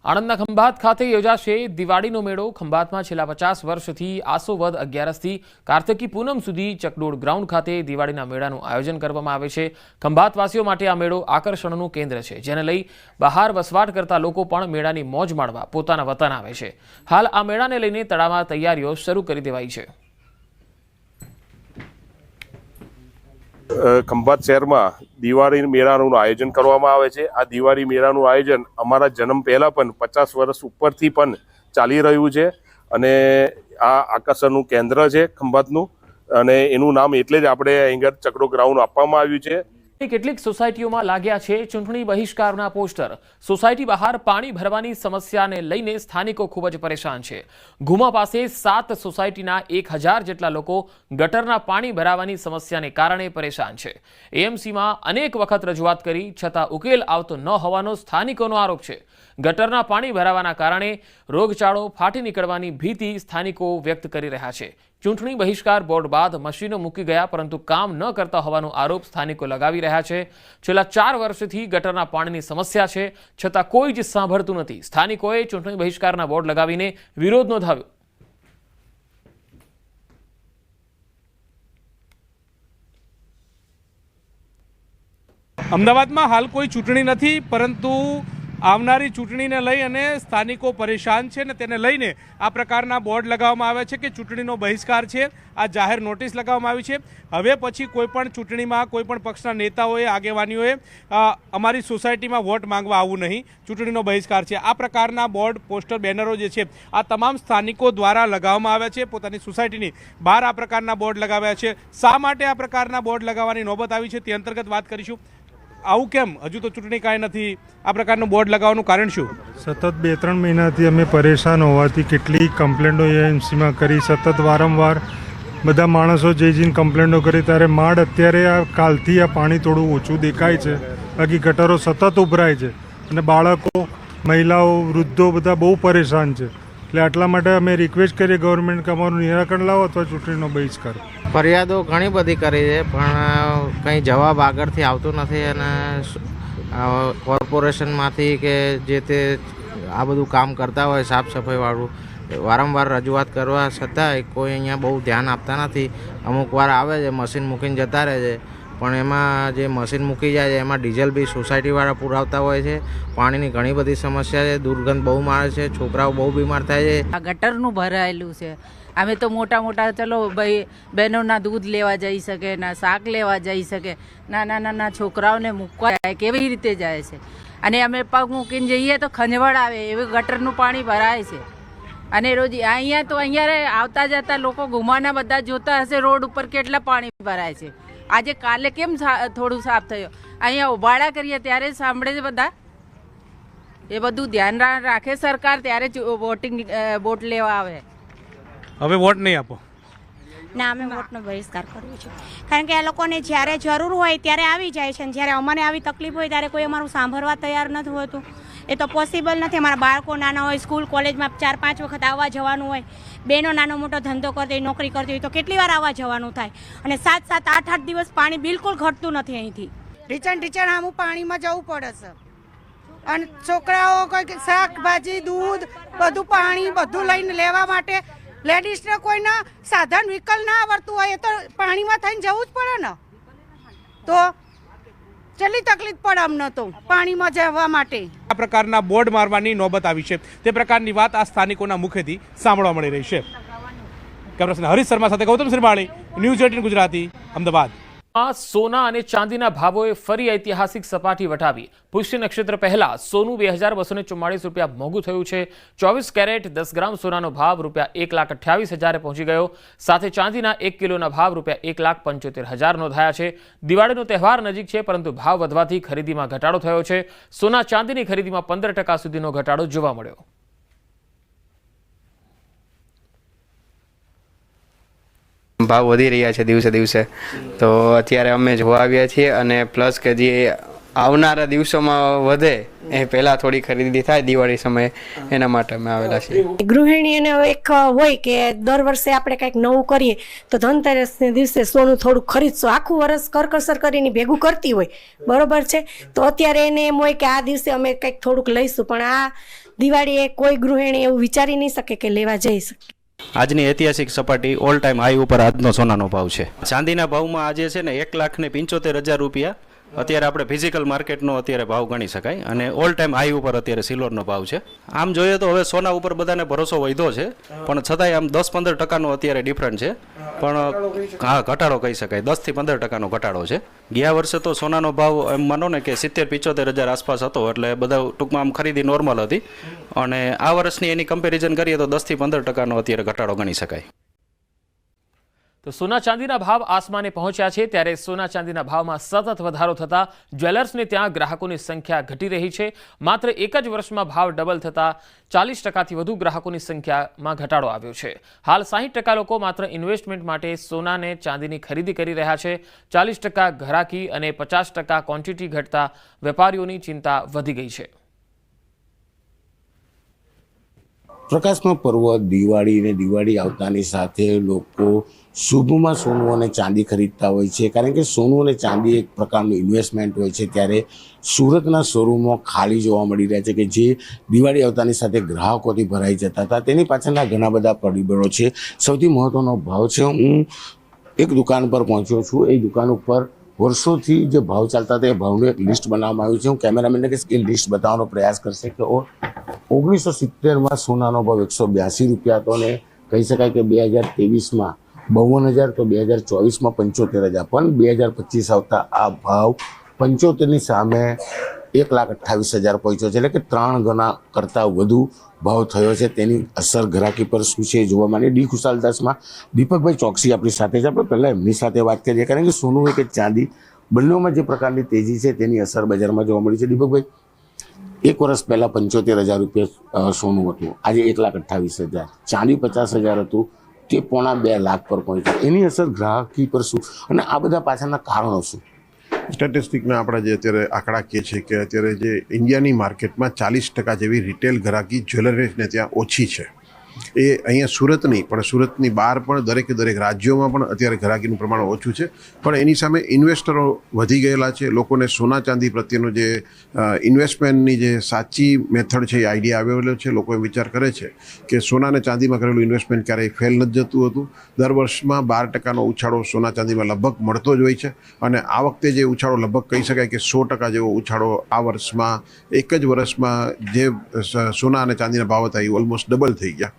આણંદના ખંભાત ખાતે યોજાશે દિવાળીનો મેળો। ખંભાતમાં છેલ્લા 50 વર્ષથી આસો વદ 11થી કાર્તિકી પૂનમ સુધી ચકડોળ ગ્રાઉન્ડ ખાતે દિવાળીના મેળાનું આયોજન કરવામાં આવે છે। ખંભાતવાસીઓ માટે આ મેળો આકર્ષણનું કેન્દ્ર છે, જેને લઈ બહાર વસવાટ કરતા લોકો પણ મેળાની મોજ માણવા પોતાના વતન આવે છે। હાલ આ મેળાને લઈને તડામાર તૈયારીઓ શરૂ કરી દેવાઈ છે। ખંભાત શહેરમાં દિવાળી મેળાનું આયોજન કરવામાં આવે છે। આ દિવાળી મેળાનું આયોજન અમારા જન્મ પહેલા પણ 50 વર્ષ ઉપરથી પણ ચાલી રહ્યું છે અને આ આકર્ષણનું કેન્દ્ર છે ખંભાતનું, અને એનું નામ એટલે જ આપણે અહીં ચકડોળ ગ્રાઉન્ડ આપવામાં આવ્યું છે। કેટલીક સોસાયટીઓમાં લાગ્યા છે ચૂંટણી બહિષ્કારના પોસ્ટર। સોસાયટી બહાર પાણી ભરવાની સમસ્યાને લઈને સ્થાનિકો ખૂબ જ પરેશાન છે। ઘુમા પાસે 7 સોસાયટીના 1000 જેટલા લોકો ગટરના પાણી ભરાવાની સમસ્યાને કારણે પરેશાન છે। એએમસીમાં અનેક વખત રજૂઆત કરી છતાં ઉકેલ આવતો ન હોવાનો સ્થાનિકોનો આરોપ છે। ગટરના પાણી ભરાવાના કારણે રોગચાળો ફાટી નીકળવાની ભીતિ સ્થાનિકો વ્યક્ત કરી રહ્યા છે। ચૂંટણી બહિષ્કાર બોર્ડ બાદ મશીનો મૂકી ગયા પરંતુ કામ ન કરતા હોવાનો આરોપ સ્થાનિકો લગાવી રહ્યા છે। છેલ્લા 4 વર્ષથી ગટરના પાણીની સમસ્યા છે, છતાં કોઈ જ સાંભળતું નથી। સ્થાનિકોએ ચૂંટણી બહિષ્કારના બોર્ડ લગાવીને વિરોધ નોંધાવ્યો। અમદાવાદમાં હાલ કોઈ ચૂંટણી નથી, પરંતુ આવનારી ચૂંટણીને લઈ અને સ્થાનિકો પરેશાન છે ને તેને લઈને આ પ્રકારના બોર્ડ લગાવવામાં આવ્યા છે કે ચૂંટણીનો બહિષ્કાર છે। આ જાહેર નોટિસ લગાવવામાં આવી છે। હવે પછી કોઈપણ ચૂંટણીમાં કોઈપણ પક્ષના નેતાઓએ આગેવાનીઓએ અમારી સોસાયટીમાં વોટ માંગવા આવવું નહીં, ચૂંટણીનો બહિષ્કાર છે। આ પ્રકારના બોર્ડ, પોસ્ટર, બેનરો જે છે આ તમામ સ્થાનિકો દ્વારા લગાવવામાં આવ્યા છે। પોતાની સોસાયટીની બહાર આ પ્રકારના બોર્ડ લગાવ્યા છે। શા માટે આ પ્રકારના બોર્ડ લગાવવાની નોબત આવી છે તે અંતર્ગત વાત કરીશું। આવું કેમ? હજુ તો ચૂંટણી કાંઈ નથી, આ પ્રકારનું બોર્ડ લગાવવાનું કારણ શું? સતત 2-3 મહિનાથી અમે પરેશાન હોવાથી કેટલી કમ્પ્લેન્ટો એએમસીમાં કરી, સતત વારંવાર બધા માણસો જઈને કમ્પ્લેન્ટો કરી, ત્યારે માંડ અત્યારે આ કાલથી આ પાણી થોડું ઓછું દેખાય છે। બાકી ગટરો સતત ઉભરાય છે અને બાળકો, મહિલાઓ, વૃદ્ધો બધા બહુ પરેશાન છે। એટલે આટલા માટે અમે રિક્વેસ્ટ કરીએ ગવર્મેન્ટ કે અમારું નિરાકરણ લાવો અથવા ચૂંટણીનો બહિષ્કાર। ફરિયાદો ઘણી બધી કરી છે પણ કંઈ જવાબ આગળથી આવતો નથી અને કોર્પોરેશનમાંથી કે જે તે આ બધું કામ કરતા હોય સાફ સફાઈવાળું વારંવાર રજૂઆત કરવા છતાંય કોઈ અહીંયા બહુ ધ્યાન આપતા નથી। અમુક વાર આવે છે, મશીન મૂકીને જતા રહે છે, પણ એમાં જે મશીન મૂકી જાય છે એમાં ડીઝલ બી સોસાયટીવાળા પુરાવતા હોય છે। પાણીની ઘણી બધી સમસ્યા છે, દુર્ગંધ બહુ મારે છે, છોકરાઓ બહુ બીમાર થાય છે। આ ગટરનું ભરાયેલું છે। અમે તો મોટા મોટા ચલો ભાઈ બહેનોના દૂધ લેવા જઈ શકે, ના શાક લેવા જઈ શકે, નાના છોકરાઓને મૂકવા જાય, કેવી રીતે જાય છે? અને અમે પગ મૂકીને જઈએ તો ખંજવડ આવે એવું ગટરનું પાણી ભરાય છે। અને રોજ અહીંયા આવતા જતા લોકો ઘુમાના બધા જોતા હશે રોડ ઉપર કેટલા પાણી ભરાય છે। આજે કાલે કેમ થોડું સાફ થયો? અહીંયા ઉભાડા કરીએ ત્યારે સાંભળે છે બધા। એ બધું ધ્યાન રાખે સરકાર, ત્યારે વોટ લેવા આવે। હવે વોટ નહીં આપો? ના, અમે વોટનો બહિષ્કાર કરવો છે, કારણ કે આ લોકોને જ્યારે જરૂર હોય ત્યારે આવી જાય છે અને જ્યારે અમને આવી તકલીફ હોય ત્યારે કોઈ અમારું સાંભળવા તૈયાર નથી હોતું। એ તો પોસિબલ નથી। અમારા બાળકો નાના હોય, સ્કૂલ કોલેજમાં 4-5 વખત આવવા જવાનું હોય, બહેનો નાનો મોટો ધંધો કરતી હોય, નોકરી કરતી હોય તો કેટલી વાર આવવા જવાનું થાય, અને 7-7, 8-8 દિવસ પાણી બિલકુલ ઘટતું નથી અહીંથી। ઢીચણ આમું પાણીમાં જવું પડે છે અને છોકરાઓ કોઈ શાકભાજી, દૂધ, બધું પાણી બધું લઈને લેવા માટે લેડીઝને કોઈના સાધન વ્હીકલ ના આવડતું હોય એ તો પાણીમાં થઈને જવું જ પડે ને, તો કેટલી તકલીફ પડે અમને તો પાણીમાં જવા માટે। આ પ્રકારના બોર્ડ મારવાની નોબત આવી છે તે પ્રકારની વાત આ સ્થાનિકોના મુખેથી સાંભળવા મળી રહી છે। કેમેરામેન હરીશ શર્મા સાથે ગૌતમ શ્રીમાળી, ન્યૂઝ 18 ગુજરાતી, અમદાવાદ। સોના અને ચાંદીના ભાવોએ ફરી ઐતિહાસિક સપાટી વટાવી। પુષ્ય નક્ષત્ર પહેલા સોનું 2244 રૂપિયા મોંઘું થયું છે। 24 કેરેટ 10 ગ્રામ સોનાનો ભાવ ₹1,28,000 પહોંચી ગયો। સાથે ચાંદીના 1 કિલોના ભાવ ₹1,75,000 નોંધાયા છે। દિવાળીનો તહેવાર નજીક છે, પરંતુ ભાવ વધવાથી ખરીદીમાં ઘટાડો થયો છે। સોના ચાંદીની ખરીદીમાં 15% સુધીનો ઘટાડો જોવા મળ્યો। ભાવ વધી રહ્યા છે દિવસે દિવસે, તો અત્યારે અમે જોવા આવ્યા છીએ અને પ્લસ કે જે આવનારા દિવસોમાં વધે એ પહેલાં થોડી ખરીદી થાય દિવાળી સમયે, એના માટે અમે આવેલા છીએ। ગૃહિણીને એક હોય કે દર વર્ષે આપણે કંઈક નવું કરીએ તો ધનતેરસને દિવસે સોનું થોડું ખરીદશું, આખું વર્ષ કરકસર કરીને ભેગું કરતી હોય, બરોબર છે, તો અત્યારે એને એમ હોય કે આ દિવસે અમે કંઈક થોડુંક લઈશું, પણ આ દિવાળીએ કોઈ ગૃહિણી એવું વિચારી નહીં શકે કે લેવા જઈ શકે. આજની ઐતિહાસિક સપાટી ઓલ ટાઈમ હાઈ ઉપર આજનો સોનાનો ભાવ છે. ચાંદીના ભાવમાં આજે છે ને 1,75,000 રૂપિયા અત્યારે આપણે ફિઝિકલ માર્કેટનો અત્યારે ભાવ ગણી શકાય અને ઓલ ટાઈમ હાઈ ઉપર અત્યારે સિલ્વરનો ભાવ છે. આમ જોઈએ તો હવે સોના ઉપર બધાને ભરોસો વધ્યો છે, પણ છતાંય આમ 10-15% અત્યારે ડિફરન્ટ છે. પણ હા, ઘટાડો કહી શકાય, 10 થી 15% ઘટાડો છે. ગયા વર્ષે તો સોનાનો ભાવ એમ માનો ને કે 70-75,000 આસપાસ હતો, એટલે બધા ટૂંકમાં આમ ખરીદી નોર્મલ હતી. અને આ વર્ષની એની કમ્પેરિઝન કરીએ તો 10 થી 15% અત્યારે ઘટાડો ગણી શકાય. તો સોના ચાંદીના ભાવ આસમાને પહોંચ્યા છે, ત્યારે સોના ચાંદીના ભાવમાં સતત વધારો થતાં જ્વેલર્સને ત્યાં ગ્રાહકોની સંખ્યા ઘટી રહી છે. માત્ર એક જ વર્ષમાં ભાવ ડબલ થતાં 40%થી વધુ ગ્રાહકોની સંખ્યામાં ઘટાડો આવ્યો છે. હાલ 60% લોકો માત્ર ઇન્વેસ્ટમેન્ટ માટે સોનાને ચાંદીની ખરીદી કરી રહ્યા છે. 40% ઘરાકી અને 50% ક્વોન્ટિટી ઘટતા વેપારીઓની ચિંતા વધી ગઈ છે. પ્રકાશનો પર્વ દિવાળી અને દિવાળી આવતાની સાથે લોકો શુભમાં સોનું અને ચાંદી ખરીદતા હોય છે, કારણ કે સોનું અને ચાંદી એક પ્રકારનું ઇન્વેસ્ટમેન્ટ હોય છે. ત્યારે સુરતના શોરૂમો ખાલી જોવા મળી રહ્યા છે કે જે દિવાળી આવતાની સાથે ગ્રાહકોથી ભરાઈ જતા હતા. તેની પાછળના ઘણા બધા પરિબળો છે. સૌથી મહત્વનો ભાવ છે. હું એક દુકાન પર પહોંચ્યો છું. એ દુકાન ઉપર વર્ષોથી જે ભાવ ચાલતા હતા એ ભાવનું એક લિસ્ટ બનાવવામાં આવ્યું છે. હું કેમેરામેનને કહીશ કે લિસ્ટ બતાવવાનો પ્રયાસ કરશે કે 1970માં સોનાનો ભાવ 182 રૂપિયા હતો અને કહી શકાય કે 2023માં 52,000 તો 2024માં 75,000, પણ 2025 આવતા આ ભાવ 75ની સામે 1,28,000 પહોંચ્યો છે, એટલે કે 3 ગણા કરતાં વધુ ભાવ થયો છે. તેની અસર ગ્રાહકી પર શું છે જોવા માટે ડી ખુશાલદાસમાં દીપકભાઈ ચોકસી આપણી સાથે છે. આપણે પહેલાં એમની સાથે વાત કરીએ, કારણ કે સોનું હોય કે ચાંદી, બંનેમાં જે પ્રકારની તેજી છે તેની અસર બજારમાં જોવા મળી છે. દીપકભાઈ, એક વર્ષ પહેલાં 75,000 રૂપિયા સોનું હતું, આજે 1,28,000. ચાંદી 50,000 હતું, તે 1.25 લાખ પર પહોંચ્યું. એની અસર ગ્રાહકી પર શું અને આ બધા પાછળના કારણો શું? સ્ટેટિસ્ટિકના આપણે જે અત્યારે આંકડા કહે છે કે અત્યારે જે ઇન્ડિયાની માર્કેટમાં 40% જેવી રિટેલ ગ્રાહકી જ્વેલરીને ત્યાં ઓછી છે. એ અહીંયા સુરત નહીં પણ સુરતની બહાર પણ દરેકે દરેક રાજ્યોમાં પણ અત્યારે ગ્રાહકીનું પ્રમાણ ઓછું છે. પણ એની સામે ઇન્વેસ્ટરો વધી ગયેલા છે. લોકોને સોના ચાંદી પ્રત્યેનું જે ઇન્વેસ્ટમેન્ટની જે સાચી મેથડ છે એ આઈડિયા આવેલો છે. લોકો એ વિચાર કરે છે કે સોના અને ચાંદીમાં કરેલું ઇન્વેસ્ટમેન્ટ ક્યારેય ફેલ નથી જતું હતું. દર વર્ષમાં 12% ઉછાળો સોના ચાંદીમાં લગભગ મળતો જ હોય છે. અને આ વખતે જે ઉછાળો લગભગ કહી શકાય કે 100% જેવો ઉછાળો આ વર્ષમાં, એક જ વર્ષમાં જે સોના અને ચાંદીના ભાવ હતા એ ઓલમોસ્ટ ડબલ થઈ ગયા.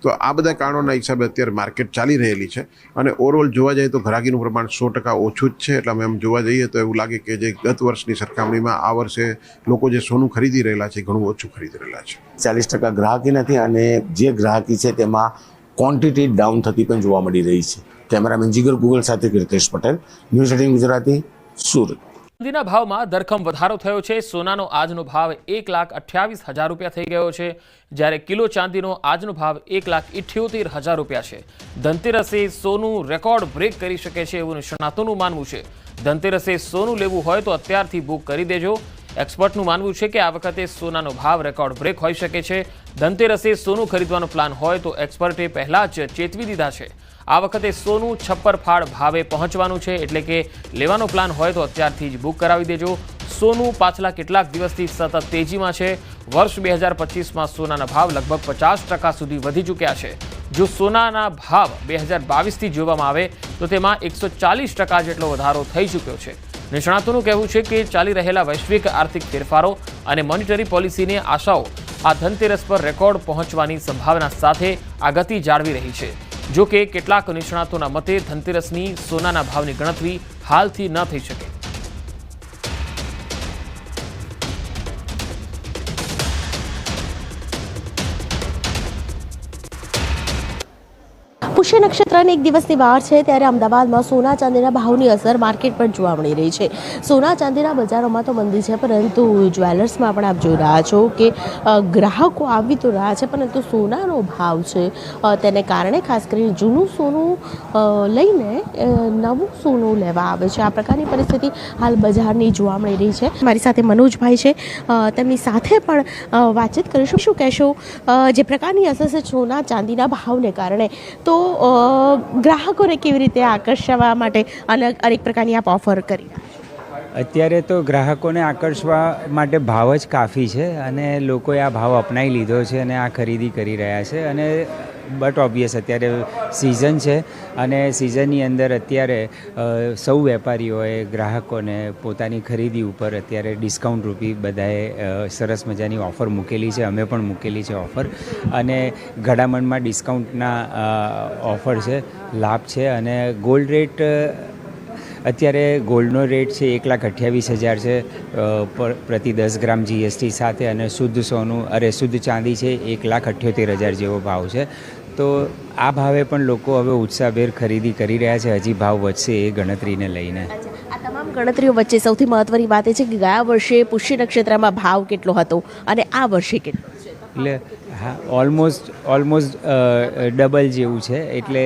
તો આ બધા કારણોના હિસાબે અત્યારે માર્કેટ ચાલી રહેલી છે અને ઓવરઓલ જોવા જઈએ તો ગ્રાહકીનું પ્રમાણ 100% ઓછું જ છે. એટલે અમે એમ જોવા જઈએ તો એવું લાગે કે જે ગત વર્ષની સરખામણીમાં આ વર્ષે લોકો જે સોનું ખરીદી રહેલા છે ઘણું ઓછું ખરીદી રહેલા છે. 40% ગ્રાહકી નથી અને જે ગ્રાહકી છે તેમાં ક્વોન્ટિટી ડાઉન થતી પણ જોવા મળી રહી છે. કેમેરામેન જીગર ગૂગલ સાથે કીર્તેશ પટેલ, ન્યૂઝ 18 ગુજરાતી, સુરત. ચાંદીના ભાવમાં ધરખમ વધારો થયો છે. સોનાનો આજનો ભાવ 1,28,000 રૂપિયા થઈ ગયો છે, જ્યારે કિલો ચાંદીનો આજનો ભાવ 1,78,000 રૂપિયા છે. ધનતેરસે સોનું રેકોર્ડ બ્રેક કરી શકે છે એવું નિષ્ણાતોનું માનવું છે. ધનતેરસે સોનું લેવું હોય તો અત્યારથી બુક કરી દેજો. એક્સપર્ટનું માનવું છે કે આ વખતે સોનાનો ભાવ રેકોર્ડ બ્રેક હોઈ શકે છે. ધનતેરસે સોનું ખરીદવાનો પ્લાન હોય તો એક્સપર્ટે પહેલાં જ ચેતવી દીધા છે. આ વખતે સોનું છપ્પર ફાળ ભાવે પહોંચવાનું છે, એટલે કે લેવાનો પ્લાન હોય તો અત્યારથી જ બુક કરાવી દેજો. સોનું પાછલા કેટલાક દિવસથી સતત તેજીમાં છે. વર્ષ 2025માં સોનાના ભાવ લગભગ 50% સુધી વધી ચૂક્યા છે. જો સોનાના ભાવ 2022થી જોવામાં આવે તો તેમાં 140% જેટલો વધારો થઈ ચૂક્યો છે. નિષ્ણાતોનું કહેવું છે કે ચાલી રહેલા વૈશ્વિક આર્થિક ફેરફારો અને મોનિટરી પોલિસીની આશાઓ આ ધનતેરસ પર રેકોર્ડ પહોંચવાની સંભાવના સાથે આ ગતિ જાળવી રહી છે. જો કે કેટલાક નિષ્ણાતોના મતે ધનતેરસની સોનાના ભાવની ગણતરી હાલથી ન થઈ શકે. પુષ્ય નક્ષત્રની એક દિવસની વાર છે ત્યારે અમદાવાદમાં સોના ચાંદીના ભાવની અસર માર્કેટ પર જોવા મળી રહી છે. સોના ચાંદીના બજારોમાં તો મંદી છે, પરંતુ જ્વેલર્સમાં પણ આપ જોઈ રહ્યા છો કે ગ્રાહકો આવી તો રહ્યા છે, પરંતુ સોનાનો ભાવ છે તેને કારણે ખાસ કરીને જૂનું સોનું લઈને નવું સોનું લેવા આવે છે. આ પ્રકારની પરિસ્થિતિ હાલ બજારની જોવા મળી રહી છે. મારી સાથે મનોજભાઈ છે, તેમની સાથે પણ વાતચીત કરીશું. શું કહેશો જે પ્રકારની અસર છે સોના ચાંદીના ભાવને કારણે, તો ગ્રાહકોને કેવી રીતે આકર્ષવા માટે અનેક પ્રકારની આપ ઓફર કરી? અત્યારે તો ગ્રાહકોને આકર્ષવા માટે ભાવ જ કાફી છે અને લોકોએ આ ભાવ અપનાવી લીધો છે અને આ ખરીદી કરી રહ્યા છે. અને બટ ઓબ્વિયસ અત્યારે સિઝન છે અને સિઝનની અંદર અત્યારે સૌ વેપારીઓએ ગ્રાહકોને પોતાની ખરીદી ઉપર અત્યારે ડિસ્કાઉન્ટ રૂપી બધાએ સરસ મજાની ઓફર મૂકેલી છે. અમે પણ મૂકેલી છે ઓફર, અને ઘડામણમાં ડિસ્કાઉન્ટના ઓફર છે, લાભ છે. અને ગોલ્ડ રેટ અત્યારે ગોલ્ડનો રેટ છે 1,28,000 છે પ્રતિ 10 ગ્રામ GST સાથે, અને શુદ્ધ ચાંદી છે 1,78,000 જેવો ભાવ છે. તો આ ભાવે પણ લોકો હવે ઉત્સાહભેર ખરીદી કરી રહ્યા છે. હજી ભાવ વધશે એ ગણતરીને લઈને. આ તમામ ગણતરીઓ વચ્ચે સૌથી મહત્વની વાત એ છે કે ગયા વર્ષે પુષ્ય નક્ષત્રમાં ભાવ કેટલો હતો અને આ વર્ષે કેટલો છે? એટલે હા, ઓલમોસ્ટ ડબલ જેવું છે. એટલે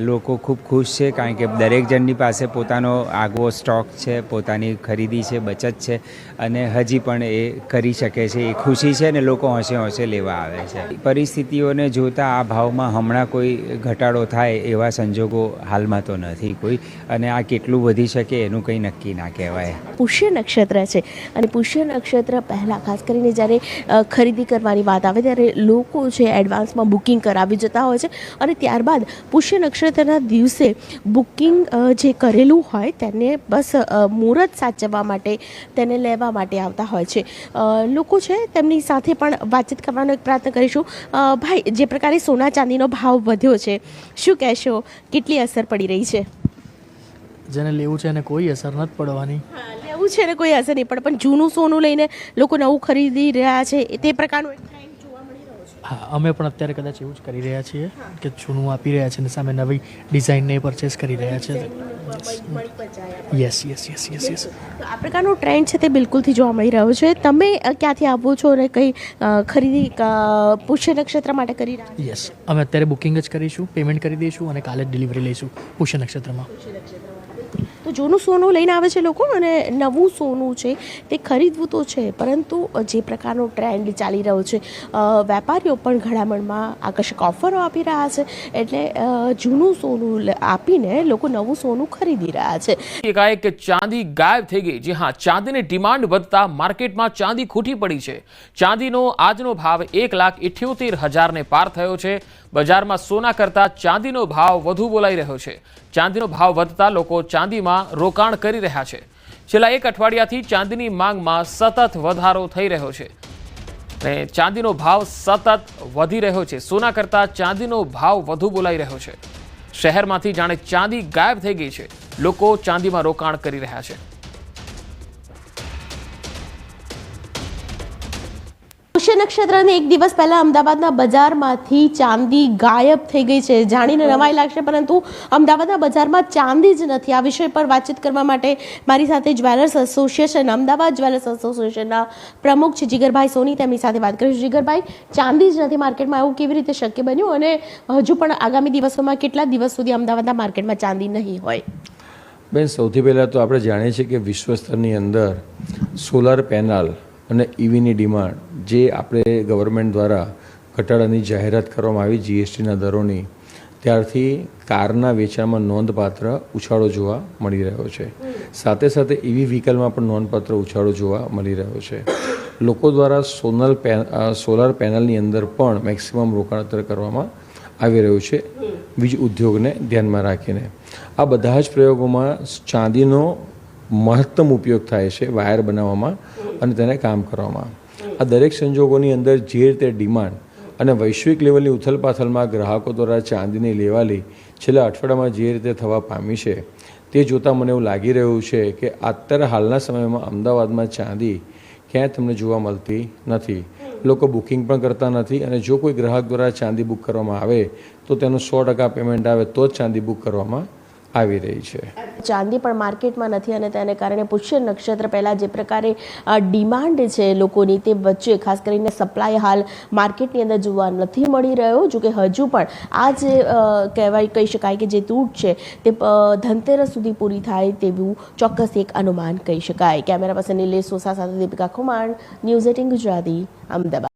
લોકો ખૂબ ખુશ છે, કારણ કે દરેક જણની પાસે પોતાનો આગવો સ્ટોક છે, પોતાની ખરીદી છે, બચત છે, અને હજી પણ એ કરી શકે છે. એ ખુશી છે ને લોકો હોંશે લેવા આવે છે. પરિસ્થિતિઓને જોતાં આ ભાવમાં હમણાં કોઈ ઘટાડો થાય એવા સંજોગો હાલમાં તો નથી કોઈ, અને આ કેટલું વધી શકે એનું કંઈ નક્કી ના કહેવાય. પુષ્ય નક્ષત્ર છે અને પુષ્ય નક્ષત્ર પહેલાં ખાસ કરીને જ્યારે ખરીદી કરવાની વાત આવે ત્યારે લોકો છે એડવાન્સમાં બુકિંગ કરાવી જતા હોય છે, અને ત્યારબાદ પુષ્ય નક્ષત્રના દિવસે બુકિંગ જે કરેલું હોય તેને બસ મુહૂર્ત સાચવવા માટે તેને લેવા માટે આવતા હોય છે. લોકો છે તેમની સાથે પણ વાતચીત કરવાનો એક પ્રયત્ન કરીશું. ભાઈ, જે પ્રકારે સોના ચાંદીનો ભાવ વધ્યો છે, શું કહેશો, કેટલી અસર પડી રહી છે? જેને લેવું છે એને કોઈ અસર નથી પડવાની. લેવું છે ને કોઈ અસર નહીં પડે, પણ જૂનું સોનું લઈને લોકો નવું ખરીદી રહ્યા છે તે પ્રકારનું હા, અમે પણ અત્યારે કદાચ એવું જ કરી રહ્યા છીએ કે જૂનું આપી રહ્યા છે અને સામે નવી ડિઝાઇનને પરચેસ કરી રહ્યા છે. યસ. તો આ પ્રકારનો ટ્રેન્ડ છે તે બિલકુલથી જોવા મળી રહ્યો છે. તમે ક્યાંથી આવો છો અને કઈ ખરીદી પુષ્ય નક્ષત્ર માટે કરી રહ્યા છો? યસ, અમે અત્યારે બુકિંગ જ કરીશું, પેમેન્ટ કરી દઈશું અને કાલે જ ડિલિવરી લઈશું પુષ્ય નક્ષત્રમાં. તો જૂનું સોનું લઈને આવે છે લોકો, અને નવું સોનું છે તે ખરીદવું તો છે, પરંતુ જે પ્રકારનો ટ્રેન્ડ ચાલી રહ્યો છે, વેપારીઓ પણ ઘડામણમાં આકર્ષક ઓફરો આપી રહ્યા છે, એટલે જૂનું સોનું આપીને લોકો નવું સોનું ખરીદી રહ્યા છે. એકાએક ચાંદી ગાયબ થઈ ગઈ. જી હા, ચાંદીની ડિમાન્ડ વધતા માર્કેટમાં ચાંદી ખૂટી પડી છે. ચાંદીનો આજનો ભાવ 1,78,000 ને પાર થયો છે. બજારમાં સોના કરતાં ચાંદીનો ભાવ વધુ બોલાઈ રહ્યો છે. ચાંદીનો ભાવ વધતા લોકો ચાંદીમાં રોકાણ કરી રહ્યા છે. છેલ્લા એક અઠવાડિયાથી ચાંદીની માંગમાં સતત વધારો થઈ રહ્યો છે અને ચાંદીનો ભાવ સતત વધી રહ્યો છે. સોના કરતાં ચાંદીનો ભાવ વધુ બોલાઈ રહ્યો છે. શહેરમાંથી જાણે ચાંદી ગાયબ થઈ ગઈ છે. લોકો ચાંદીમાં રોકાણ કરી રહ્યા છે. પુષ્ય નક્ષત્રને એક દિવસ પહેલા અમદાવાદના બજારમાંથી ચાંદી ગાયબ થઈ ગઈ છે. જાણીને નવાઈ લાગશે, પરંતુ અમદાવાદના બજારમાં ચાંદી જ નથી. આ વિષય પર વાતચીત કરવા માટે મારી સાથે જ્વેલર્સ એસોસિએશન, અમદાવાદ જ્વેલર્સ એસોસિએશનના પ્રમુખ છે જીગરભાઈ સોની, તેમની સાથે વાત કરીશું. જીગરભાઈ, ચાંદી જ નથી માર્કેટમાં, એવું કેવી રીતે શક્ય બન્યું, અને હજુ પણ આગામી દિવસોમાં કેટલા દિવસ સુધી અમદાવાદના માર્કેટમાં ચાંદી નહીં હોય? બેન, સૌથી પહેલાં તો આપણે જાણીએ છીએ કે વિશ્વ સ્તરની અંદર સોલાર પેનલ અને EVની ડિમાન્ડ જે આપણે ગવર્મેન્ટ દ્વારા ઘટાડાની જાહેરાત કરવામાં આવી GSTના દરોની, ત્યારથી કારના વેચાણમાં નોંધપાત્ર ઉછાળો જોવા મળી રહ્યો છે. સાથે સાથે EV વ્હીકલમાં પણ નોંધપાત્ર ઉછાળો જોવા મળી રહ્યો છે. લોકો દ્વારા સોલાર પેનલની અંદર પણ મેક્સિમમ રોકાણ કરવામાં આવી રહ્યું છે, વીજ ઉદ્યોગને ધ્યાનમાં રાખીને. આ બધા જ પ્રયોગોમાં ચાંદીનો મહત્તમ ઉપયોગ થાય છે વાયર બનાવવામાં અને તેને કામ કરવામાં. આ દરેક સંજોગોની અંદર જે રીતે ડિમાન્ડ અને વૈશ્વિક લેવલની ઉથલપાથલમાં ગ્રાહકો દ્વારા ચાંદીની લેવાલી છેલ્લા અઠવાડિયામાં જે રીતે થવા પામી છે, તે જોતાં મને એવું લાગી રહ્યું છે કે અત્યારે હાલના સમયમાં અમદાવાદમાં ચાંદી ક્યાંય તમને જોવા મળતી નથી. લોકો બુકિંગ પણ કરતા નથી, અને જો કોઈ ગ્રાહક દ્વારા ચાંદી બુક કરવામાં આવે તો તેનું 100% પેમેન્ટ આવે તો જ ચાંદી બુક કરવામાં આવી રહી છે. ચાંદી પણ માર્કેટમાં નથી, અને તેને કારણે પુષ્ય નક્ષત્ર પહેલાં જે પ્રકારે ડિમાન્ડ છે લોકોની, તે વચ્ચે ખાસ કરીને સપ્લાય હાલ માર્કેટની અંદર જોવા નથી મળી રહ્યો. જો કે હજુ પણ આ જે કહી શકાય કે જે તૂટ છે તે ધનતેરસ સુધી પૂરી થાય તેવું ચોક્કસ એક અનુમાન કહી શકાય. કેમેરા પર્સન નિલેશ સોસા સાથે દીપિકા ખુમાણ, ન્યૂઝ 18 ગુજરાતી, અમદાવાદ.